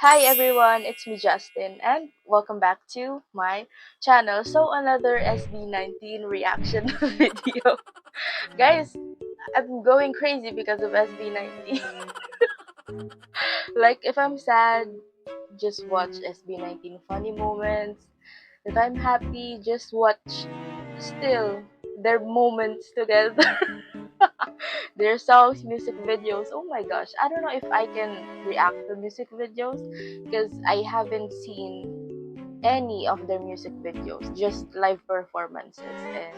Hi everyone, it's me Justin and welcome back to my channel. So another SB19 reaction video. Guys, I'm going crazy because of SB19. Like if I'm sad, just watch SB19 funny moments. If I'm happy, just watch still their moments together. Their songs, music videos. Oh my gosh, I don't know if I can react to music videos because I haven't seen any of their music videos, just live performances. And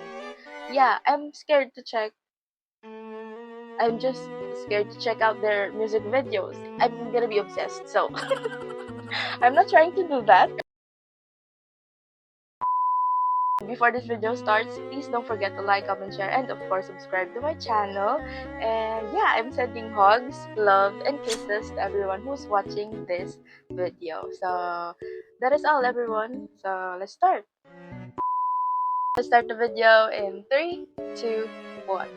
yeah, I'm scared to check. I'm just scared to check out their music videos. I'm gonna be obsessed, so I'm not trying to do that. Before this video starts, please don't forget to like, comment, share, and of course subscribe to my channel. And yeah, I'm sending hugs, love, and kisses to everyone who's watching this video. So that is all, everyone. So let's start. Let's start the video in 3, 2, 1.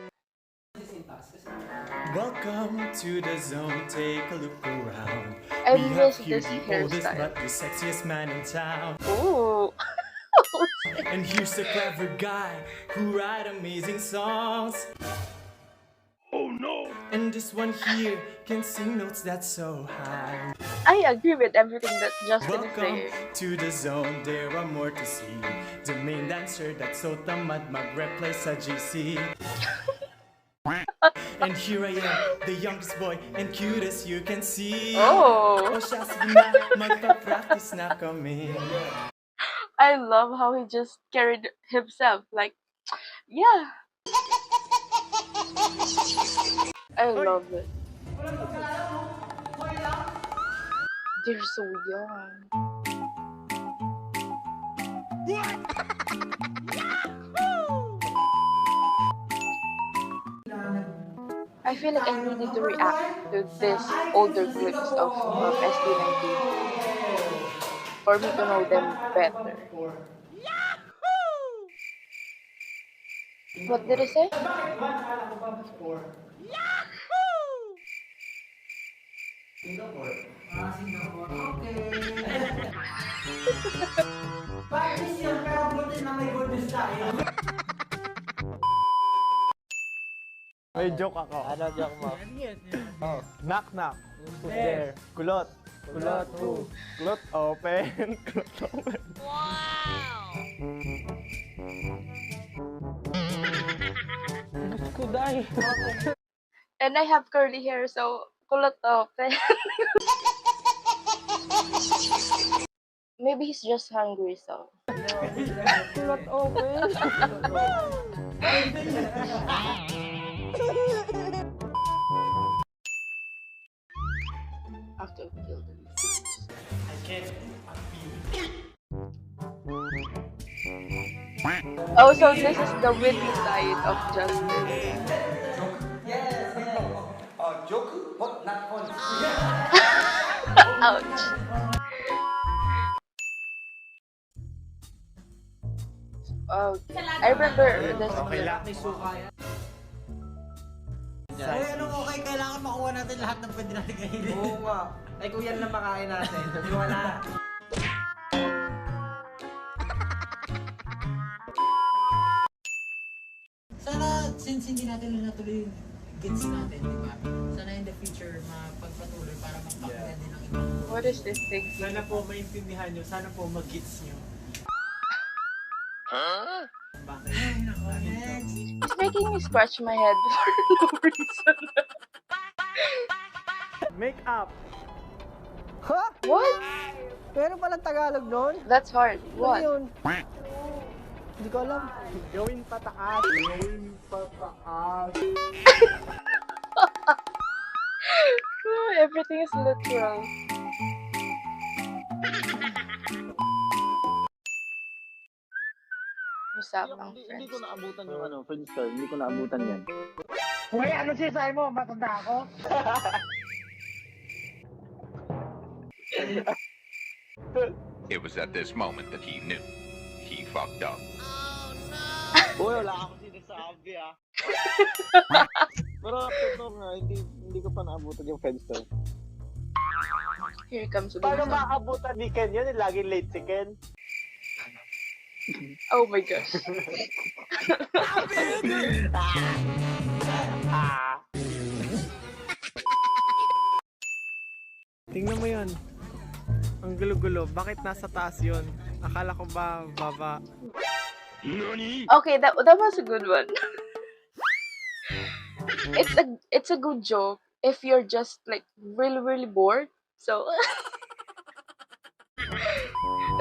Welcome to the zone, take a look around. I We have miss here this the oldest hairstyle. but the sexiest man in town. Ooh. And here's a clever guy who write amazing songs. Oh no! And this one here can sing notes that's so high. I agree with everything that Justin is Welcome saying. to the zone, there are more to see. The main dancer that's so tamad mag-reply sa GC. And here I am, the youngest boy and cutest you can see. Oh. O siya, sige na, magpa-practice na kami. I love how he just carried himself. Like, yeah. I love it. They're so young. I feel like I needed to react to this older clips of SB19 for me to know them better. What did I say? Singapore. Singapore. Okay. Practice yun, pero buti na may good news tayo. May joke ako. Ano joke mo? Oh, knock knock. Who's there? Kulot. Kulot who? Kulot open. Kulot open. Wow! Gusto ko dahil. And I have curly hair, so kulot open. Maybe he's just hungry, so. Kulot open. After we kill them. I can't Oh, so this is the witty side of Justin. Yes, yes. Joke, but not funny. Ouch. Oh, I remember this. Okay lang, may suka yan. Uy, anong okay? Kailangan makuha natin lahat ng pwede natin kainin. Oo nga. Ay kung yan lang makain natin, di wala. Sana, since hindi natin natuloy yung gets natin, di ba? Sana in the future, mapagpatuloy para magpakinggan din ng ibang. What is this thing? Sana po maintindihan nyo, sana po mag-gets nyo. Bakit? Ay, nako, next. It's making me scratch my head for no reason. Make up. Ha? What? Meron palang Tagalog nun? That's hard. Ano What? yun? Hindi ko alam. Gawin pataas. Gawin pataas. Oh, everything is literal. Usapang Hindi friends. ko naabutan yung ano, Friendster. Hindi ko naabutan yan. Uy, ano sinasabi mo? Matanda ako? It was at this moment that he knew he fucked up. Uy, wala akong sinasabi ah. Pero totoo nga, hindi ko pa naabutan yung Friendster. Here comes the Paano good song. maabutan ni Ken yun? Laging late si Ken. Oh my gosh. Ah. Tingnan mo yun. Ang gulo-gulo. Bakit nasa taas yun? Akala ko ba baba? Okay, that was a good one. It's a good joke if you're just like really bored. So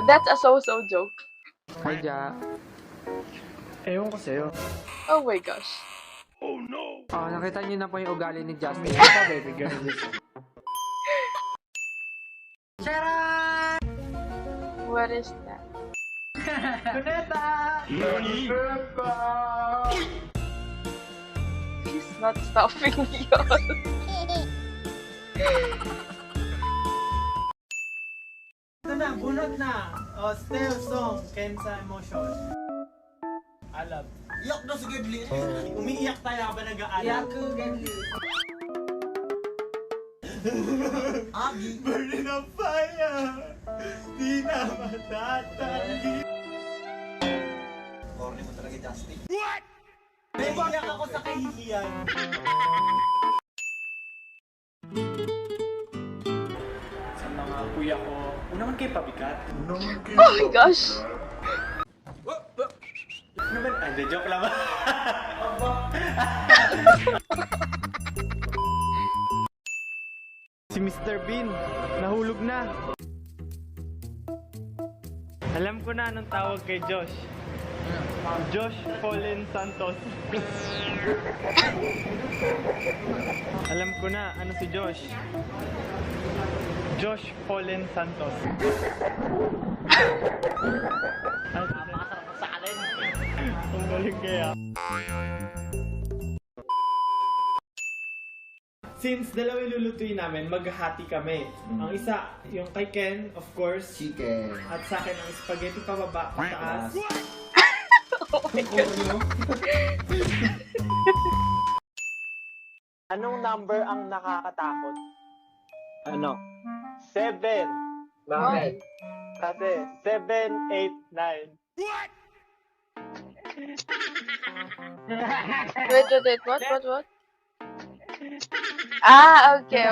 that's a so-so joke. Hi, Ja. Ewan ko sa'yo. Oh my gosh. Oh, nakita niyo na po yung ugali ni Justin. Baby girl. What is that? He's not stopping yun. Ito na, bunot na. Oh, still song, Ken sa emotion. Alab. Iyak na si Gedli. Umiiyak tayo habang nag-aalab. Iyak ko, Gedli. Agi. Burning of fire, di na matatali. Corny mo talaga, Justin. Naiiyak ako sa kahihiyan. Sa mga kuya ko, naman kayo pabigat. Oh my gosh. Naman, hindi, joke lang. Si Mr. Bean, nahulog na. Alam ko na anong tawag kay Josh. Josh Fallen Santos. Alam ko na ano si Josh. Josh Fallen Santos. Napakasarap sa alin. Ang galing kaya. Since dalawa yung lulutuin namin, maghahati kami. Ang isa, yung kay Ken, of course. Chicken. At sa akin, ang spaghetti pababa, pataas. Oh my gosh. Anong number ang nakakatakot? Ano? 7. Bakit? Kasi 7, 8, 9. Wait, what? Ah, okay.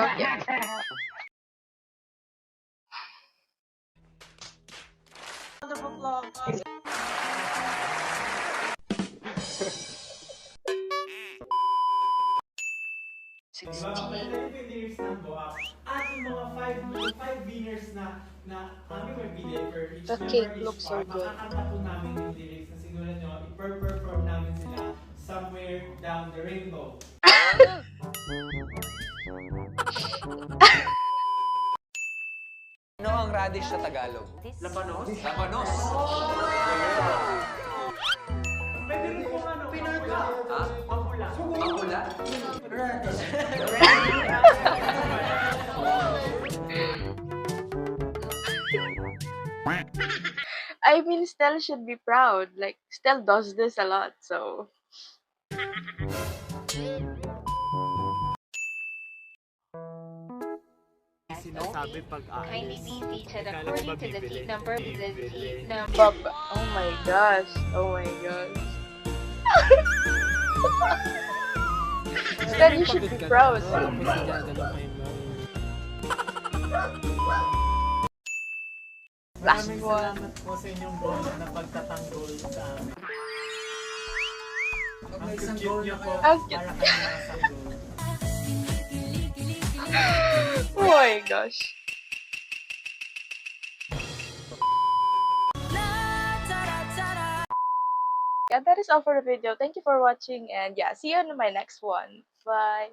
Diba? Pwede yung lyrics ng Boak. At yung mga 5 winners na kami may bili per each The member cake each looks part. so good. Makakanta po namin yung lyrics na siguro nyo, i-perform namin sila somewhere down the rainbow. Ano ang radish sa Tagalog? Labanos? Labanos. Pwede rin kung ano, pinaka. Ha? Mapula. Mapula? I mean, Stell should be proud. Like, Stell does this a lot, so. Sinasabi pag Kindly aalis. be seated Ikaw according lang to the bibili. seat number with the seat number. Bob. Oh my gosh. Stell, you should be proud. Last Maraming one. salamat po sa inyong bola na pagtatanggol sa amin. Pag Ang may isang cute goal niyo na po Ang cute. para kayo nakasanggol. Oh my gosh. Yeah, that is all for the video. Thank you for watching, and yeah, see you in my next one. Bye.